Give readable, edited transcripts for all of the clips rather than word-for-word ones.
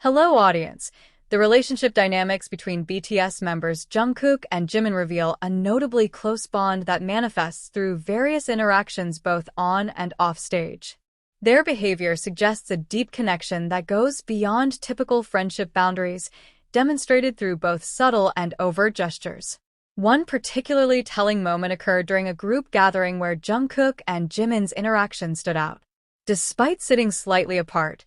Hello, audience! The relationship dynamics between BTS members Jungkook and Jimin reveal a notably close bond that manifests through various interactions both on and off stage. Their behavior suggests a deep connection that goes beyond typical friendship boundaries, demonstrated through both subtle and overt gestures. One particularly telling moment occurred during a group gathering where Jungkook and Jimin's interaction stood out. Despite sitting slightly apart,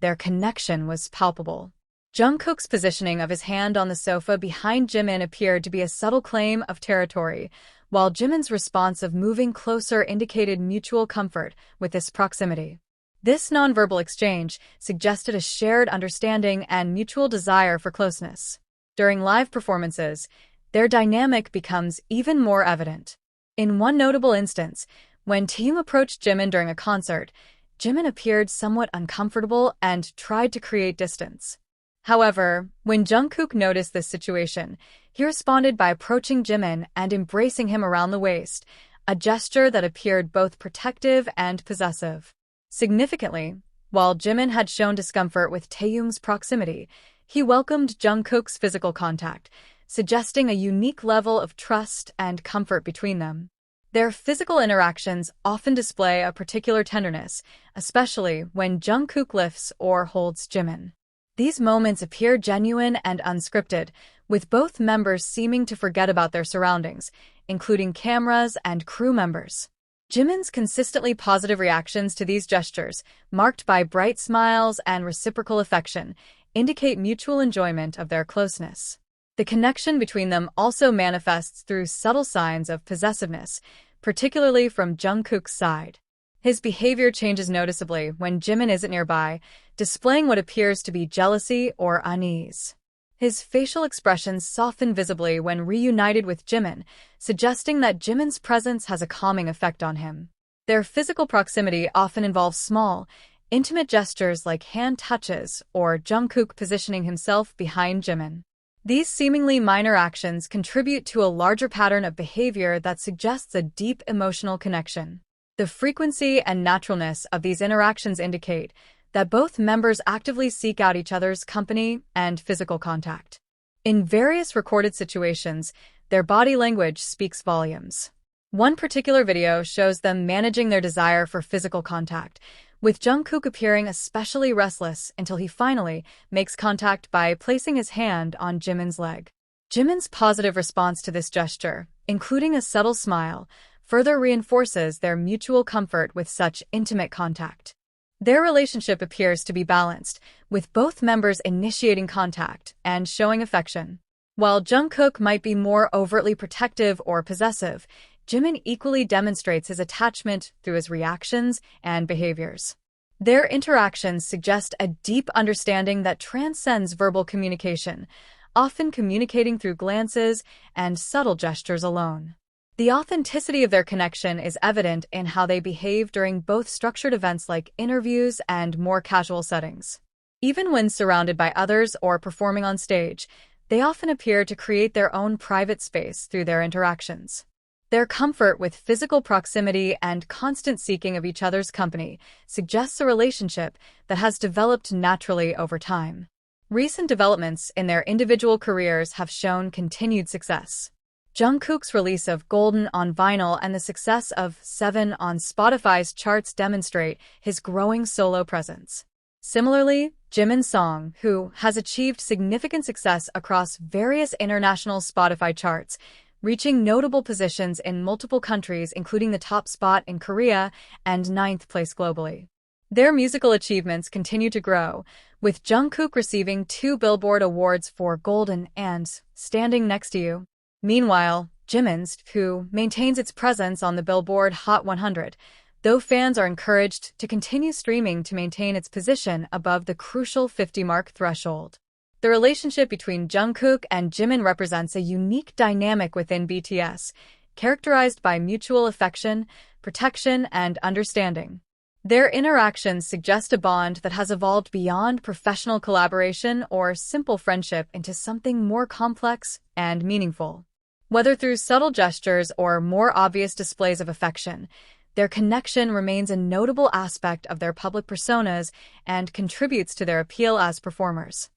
their connection was palpable. Jungkook's positioning of his hand on the sofa behind Jimin appeared to be a subtle claim of territory, while Jimin's response of moving closer indicated mutual comfort with this proximity. This nonverbal exchange suggested a shared understanding and mutual desire for closeness. During live performances, their dynamic becomes even more evident. In one notable instance, when TAEHYUNG approached Jimin during a concert, Jimin appeared somewhat uncomfortable and tried to create distance. However, when Jungkook noticed this situation, he responded by approaching Jimin and embracing him around the waist, a gesture that appeared both protective and possessive. Significantly, while Jimin had shown discomfort with Taehyung's proximity, he welcomed Jungkook's physical contact, suggesting a unique level of trust and comfort between them. Their physical interactions often display a particular tenderness, especially when Jungkook lifts or holds Jimin. These moments appear genuine and unscripted, with both members seeming to forget about their surroundings, including cameras and crew members. Jimin's consistently positive reactions to these gestures, marked by bright smiles and reciprocal affection, indicate mutual enjoyment of their closeness. The connection between them also manifests through subtle signs of possessiveness, particularly from Jungkook's side. His behavior changes noticeably when Jimin isn't nearby, displaying what appears to be jealousy or unease. His facial expressions soften visibly when reunited with Jimin, suggesting that Jimin's presence has a calming effect on him. Their physical proximity often involves small, intimate gestures like hand touches or Jungkook positioning himself behind Jimin. These seemingly minor actions contribute to a larger pattern of behavior that suggests a deep emotional connection. The frequency and naturalness of these interactions indicate that both members actively seek out each other's company and physical contact. In various recorded situations, their body language speaks volumes. One particular video shows them managing their desire for physical contact, with Jungkook appearing especially restless until he finally makes contact by placing his hand on Jimin's leg. Jimin's positive response to this gesture, including a subtle smile, further reinforces their mutual comfort with such intimate contact. Their relationship appears to be balanced, with both members initiating contact and showing affection. While Jungkook might be more overtly protective or possessive, Jimin equally demonstrates his attachment through his reactions and behaviors. Their interactions suggest a deep understanding that transcends verbal communication, often communicating through glances and subtle gestures alone. The authenticity of their connection is evident in how they behave during both structured events like interviews and more casual settings. Even when surrounded by others or performing on stage, they often appear to create their own private space through their interactions. Their comfort with physical proximity and constant seeking of each other's company suggests a relationship that has developed naturally over time. Recent developments in their individual careers have shown continued success. Jungkook's release of Golden on vinyl and the success of 7 on Spotify's charts demonstrate his growing solo presence. Similarly, Jimin's song, Who, has achieved significant success across various international Spotify charts, reaching notable positions in multiple countries including the top spot in Korea and 9th place globally. Their musical achievements continue to grow, with Jungkook receiving 2 Billboard awards for Golden and Standing Next to You. Meanwhile, Jimin's Who maintains its presence on the Billboard Hot 100, though fans are encouraged to continue streaming to maintain its position above the crucial 50 mark threshold. The relationship between Jungkook and Jimin represents a unique dynamic within BTS, characterized by mutual affection, protection, and understanding. Their interactions suggest a bond that has evolved beyond professional collaboration or simple friendship into something more complex and meaningful. Whether through subtle gestures or more obvious displays of affection, their connection remains a notable aspect of their public personas and contributes to their appeal as performers.